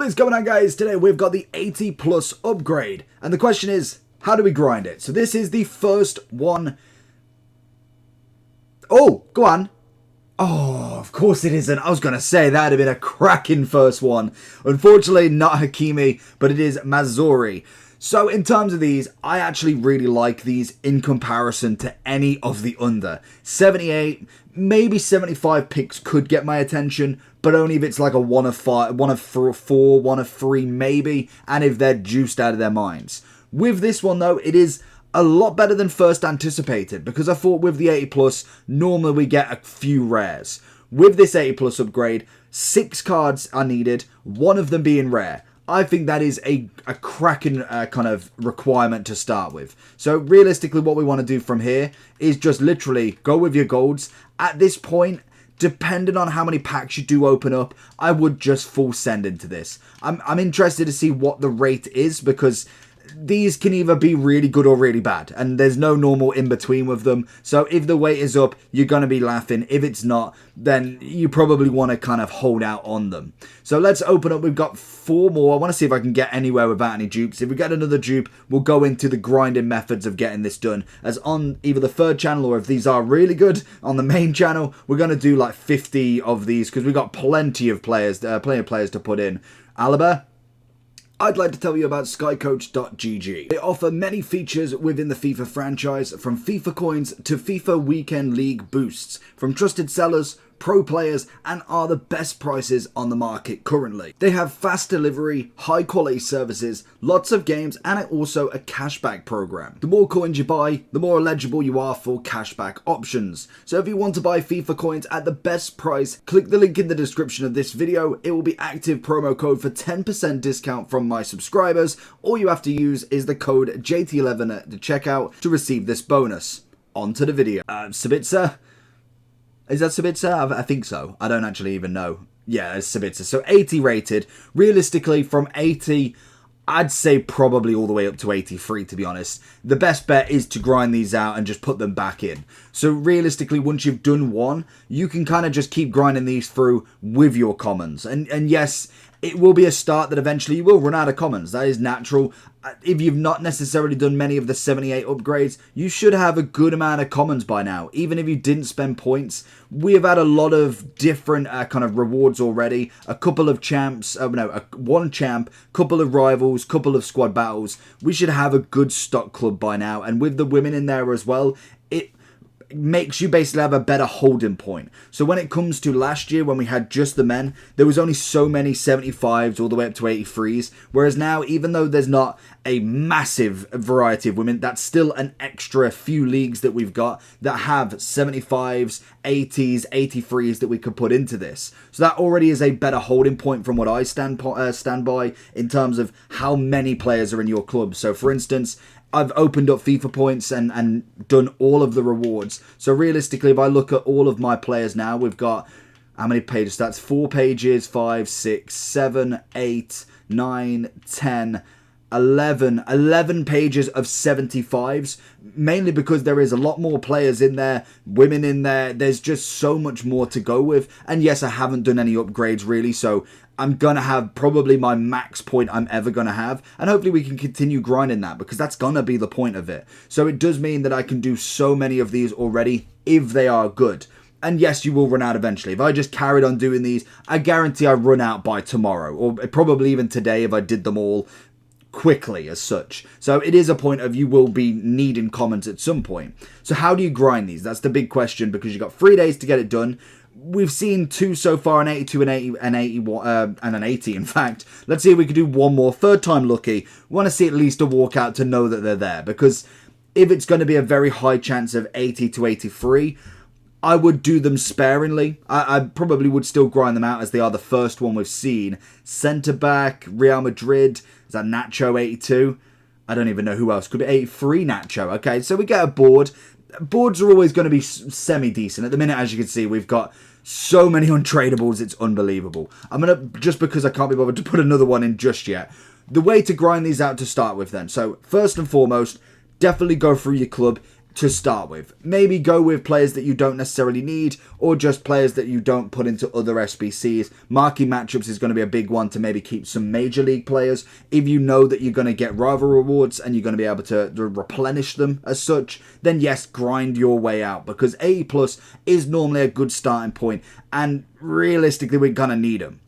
What is going on, guys? Today we've got the 80 plus upgrade, and the question is, how do we grind it? So this is the first one. Oh, go on. Oh, of course it isn't. I was going to say that would have been a cracking first one. Unfortunately, not Hakimi, but it is Mazuri. So in terms of these, I actually really like these in comparison to any of the under. 78, maybe 75 picks could get my attention, but only if it's like a 1 of 5, 1 of 4, 1 of 3 maybe, and if they're juiced out of their minds. With this one though, it is a lot better than first anticipated, because I thought with the 80 plus, normally we get a few rares. With this 80 plus upgrade, 6 cards are needed, 1 of them being rare. I think that is a cracking kind of requirement to start with. So realistically, what we want to do from here is just literally go with your golds. At this point, depending on how many packs you do open up, I would just full send into this. I'm interested to see what the rate is, because these can either be really good or really bad, and there's no normal in between with them. So if the weight is up, you're going to be laughing. If it's not, then you probably want to kind of hold out on them. So let's open up. We've got 4 more. I want to see if I can get anywhere without any dupes. If we get another dupe, we'll go into the grinding methods of getting this done, as on either the third channel, or if these are really good on the main channel, we're going to do like 50 of these, because we've got plenty of players to put in. Alaba, I'd like to tell you about skycoach.gg. They offer many features within the FIFA franchise, from FIFA coins to FIFA Weekend League boosts, from trusted sellers, pro players, and are the best prices on the market currently. They have fast delivery, high quality services, lots of games, and also a cashback program. The more coins you buy, the more eligible you are for cashback options. So if you want to buy FIFA coins at the best price, click the link in the description of this video. It will be active promo code for 10% discount from my subscribers. All you have to use is the code JT11 at the checkout to receive this bonus. On to the video. Sabitzer? Is that Sabitzer? I think so. I don't actually even know. Yeah, it's Sabitzer. So 80 rated. Realistically, from 80, I'd say probably all the way up to 83, to be honest. The best bet is to grind these out and just put them back in. So realistically, once you've done one, you can kind of just keep grinding these through with your commons. And yes, it will be a start that eventually you will run out of commons. That is natural. If you've not necessarily done many of the 78 upgrades, you should have a good amount of commons by now. Even if you didn't spend points, we have had a lot of different kind of rewards already. A couple of champs, one champ, couple of rivals, couple of squad battles. We should have a good stock club by now. And with the women in there as well, it makes you basically have a better holding point. So when it comes to last year, when we had just the men, there was only so many 75s all the way up to 83s, whereas now, even though there's not a massive variety of women, that's still an extra few leagues that we've got that have 75s, 80s, 83s that we could put into this. So that already is a better holding point from what I stand by in terms of how many players are in your club. So for instance, I've opened up FIFA points and done all of the rewards. So realistically, if I look at all of my players now, we've got, how many pages? That's 4 pages, 5, 6, 7, 8, 9, 10, 11 pages of 75s, mainly because there is a lot more players in there, women in there. There's just so much more to go with. And yes, I haven't done any upgrades really, so I'm going to have probably my max point I'm ever going to have. And hopefully we can continue grinding that, because that's going to be the point of it. So it does mean that I can do so many of these already if they are good. And yes, you will run out eventually. If I just carried on doing these, I guarantee I run out by tomorrow, or probably even today if I did them all quickly as such. So it is a point of you will be needing commons at some point. So how do you grind these? That's the big question, because you've got 3 days to get it done. We've seen 2 so far, an 82 and 80 and 81 and an 80 in fact. Let's see if we can do one more. Third time lucky. We want to see at least a walkout to know that they're there, because if it's going to be a very high chance of 80 to 83, I would do them sparingly. I probably would still grind them out, as they are the first one we've seen. Centre back, Real Madrid. Is that Nacho 82? I don't even know who else. Could be 83 Nacho. Okay, so we get a board. Boards are always going to be semi-decent. At the minute, as you can see, we've got so many untradables, it's unbelievable. I'm going to, just because I can't be bothered to put another one in just yet. The way to grind these out to start with then. So, first and foremost, definitely go through your club. to start with. Maybe go with players that you don't necessarily need, or just players that you don't put into other SBCs. Marquee matchups is going to be a big one to maybe keep some major league players. If you know that you're going to get rival rewards and you're going to be able to replenish them as such, then yes, grind your way out, because 80 plus is normally a good starting point, and realistically we're going to need them.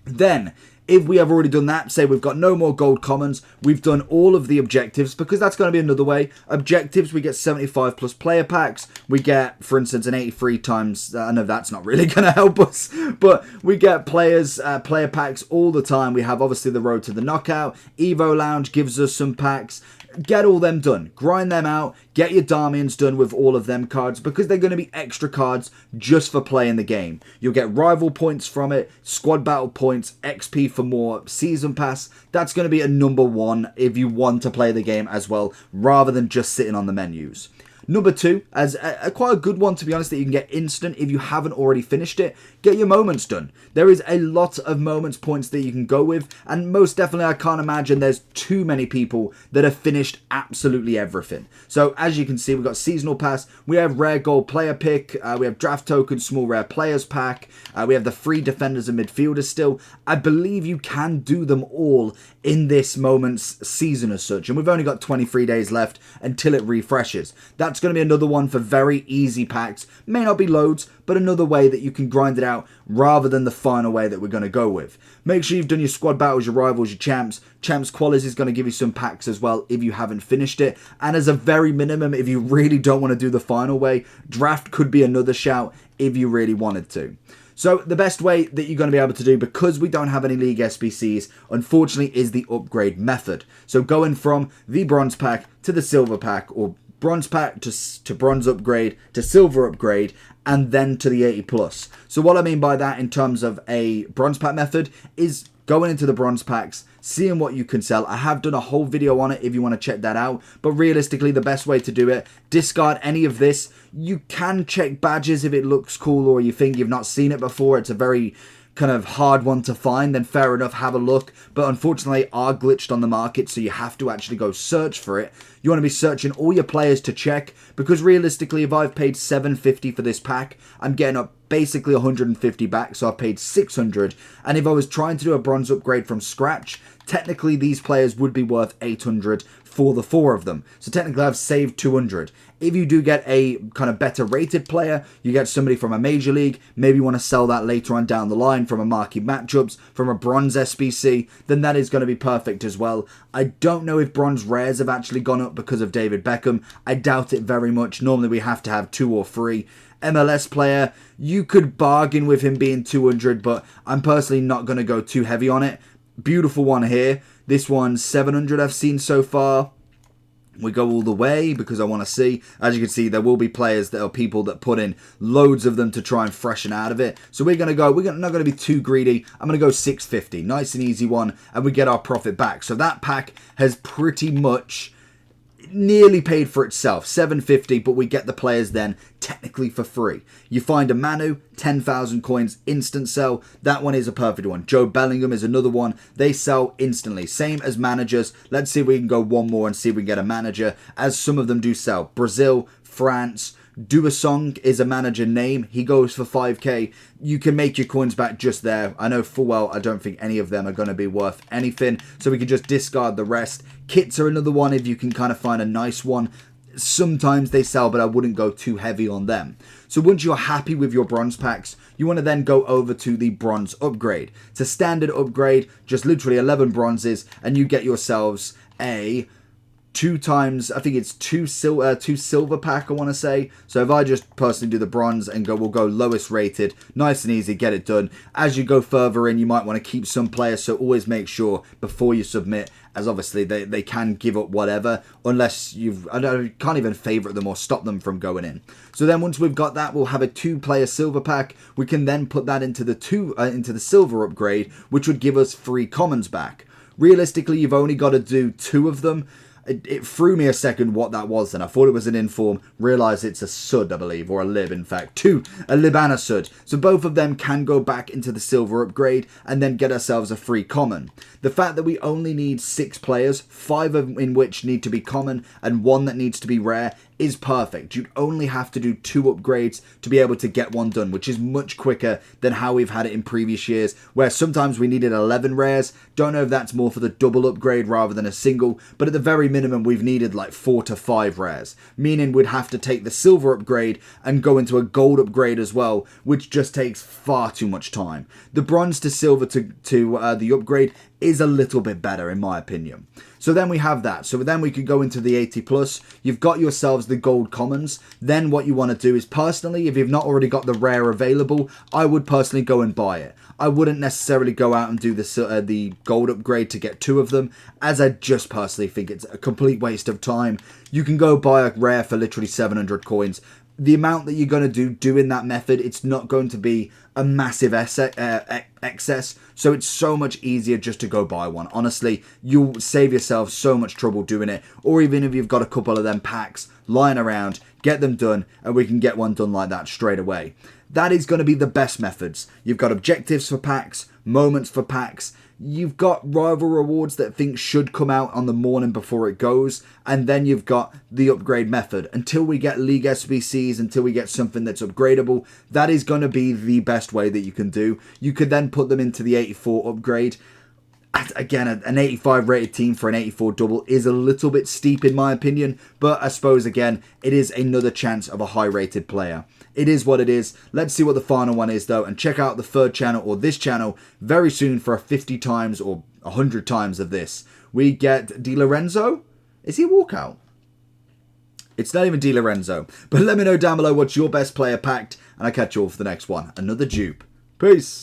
Then, if we have already done that, say we've got no more gold commons, we've done all of the objectives, because that's going to be another way. Objectives, we get 75 plus player packs. We get, for instance, an 83 times, I know that's not really going to help us, but we get player packs all the time. We have obviously the road to the knockout. Evo Lounge gives us some packs. Get all them done. Grind them out. Get your Darmians done with all of them cards, because they're going to be extra cards just for playing the game. You'll get rival points from it, squad battle points, XP for more season pass. That's going to be a number one if you want to play the game as well, rather than just sitting on the menus. Number two, as quite a good one to be honest, that you can get instant if you haven't already finished it, get your moments done. There is a lot of moments points that you can go with, and most definitely I can't imagine there's too many people that have finished absolutely everything. So as you can see, we've got seasonal pass, we have rare gold player pick, we have draft token, small rare players pack, we have the free defenders and midfielders still. I believe you can do them all in this moments season as such, and we've only got 23 days left until it refreshes. That's going to be another one for very easy packs. May not be loads, but another way that you can grind it out rather than the final way that we're going to go with. Make sure you've done your squad battles, your rivals, your champs. Champs qualities is going to give you some packs as well if you haven't finished it. And as a very minimum, if you really don't want to do the final way, draft could be another shout if you really wanted to. So the best way that you're going to be able to do, because we don't have any League SBCs, unfortunately, is the upgrade method. So going from the bronze pack to the silver pack, or bronze pack to bronze upgrade to silver upgrade, and then to the 80 plus. So what I mean by that in terms of a bronze pack method is going into the bronze packs, seeing what you can sell. I have done a whole video on it if you want to check that out, but realistically the best way to do it, discard any of this. You can check badges if it looks cool or you think you've not seen it before. It's a very kind of hard one to find, then fair enough, have a look, but unfortunately are glitched on the market, so you have to actually go search for it. You want to be searching all your players to check, because realistically if I've paid $750 for this pack, I'm getting up basically 150 back, so I've paid 600, and if I was trying to do a bronze upgrade from scratch, technically these players would be worth 800 for the 4 of them, so technically I've saved 200. If you do get a kind of better rated player, you get somebody from a major league, maybe you want to sell that later on down the line from a marquee matchups, from a bronze SBC, then that is going to be perfect as well. I don't know if bronze rares have actually gone up because of David Beckham. I doubt it very much. Normally we have to have 2 or 3. MLS player, you could bargain with him being 200, but I'm personally not going to go too heavy on it. Beautiful one here. This one's 700 I've seen so far. We go all the way because I want to see. As you can see, there will be players that are people that put in loads of them to try and freshen out of it. So we're not going to be too greedy. I'm going to go 650. Nice and easy one. And we get our profit back. So that pack has pretty much nearly paid for itself, 750, but we get the players then technically for free. You find a Manu, 10,000 coins, instant sell. That one is a perfect one. Joe Bellingham is another one. They sell instantly, same as managers. Let's see if we can go one more and see if we can get a manager, as some of them do sell. Brazil, France, Duasong is a manager name. He goes for 5k. You can make your coins back just there. I know full well I don't think any of them are going to be worth anything, so we can just discard the rest. Kits are another one if you can kind of find a nice one. Sometimes they sell, but I wouldn't go too heavy on them. So once you're happy with your bronze packs, you want to then go over to the bronze upgrade. It's a standard upgrade, just literally 11 bronzes, and you get yourselves a 2 times, I think it's two silver pack, I want to say. So if I just personally do the bronze and we'll go lowest rated, nice and easy, get it done. As you go further in, you might want to keep some players, so always make sure before you submit, as obviously they can give up whatever, unless can't even favorite them or stop them from going in. So then once we've got that, we'll have a 2-player silver pack. We can then put that into the silver upgrade, which would give us 3 commons back. Realistically, you've only got to do 2 of them. It threw me a second what that was then. I thought it was an inform, realised it's a Sud, I believe, or a Lib, in fact. A Lib and a Sud. So both of them can go back into the silver upgrade and then get ourselves a free common. The fact that we only need 6 players, 5 in which need to be common and 1 that needs to be rare, is perfect. You'd only have to do 2 upgrades to be able to get one done, which is much quicker than how we've had it in previous years, where sometimes we needed 11 rares. Don't know if that's more for the double upgrade rather than a single, but at the very minimum we've needed like 4 to 5 rares, meaning we'd have to take the silver upgrade and go into a gold upgrade as well, which just takes far too much time. The bronze to silver to the upgrade is a little bit better in my opinion. So then we have that. So then we could go into the 80 plus. You've got yourselves the gold commons. Then what you want to do is, personally, if you've not already got the rare available, I would personally go and buy it. I wouldn't necessarily go out and do the gold upgrade to get 2 of them, as I just personally think it's a complete waste of time. You can go buy a rare for literally 700 coins. The amount that you're going to do in that method, it's not going to be a massive excess, so it's so much easier just to go buy one. Honestly, you'll save yourself so much trouble doing it, or even if you've got a couple of them packs lying around, get them done, and we can get one done like that straight away. That is going to be the best methods. You've got objectives for packs, moments for packs, you've got rival rewards that I think should come out on the morning before it goes, and then you've got the upgrade method. Until we get League SBCs, until we get something that's upgradable, that is going to be the best way that you can do. You could then put them into the 84 upgrade. Again, an 85 rated team for an 84 double is a little bit steep in my opinion, but I suppose again, it is another chance of a high rated player. It is what it is. Let's see what the final one is though, and check out the 3rd channel or this channel very soon for a 50 times or 100 times of this. We get Di Lorenzo. Is he a walkout? It's not even Di Lorenzo. But let me know down below what's your best player packed, and I'll catch you all for the next one. Another dupe. Peace.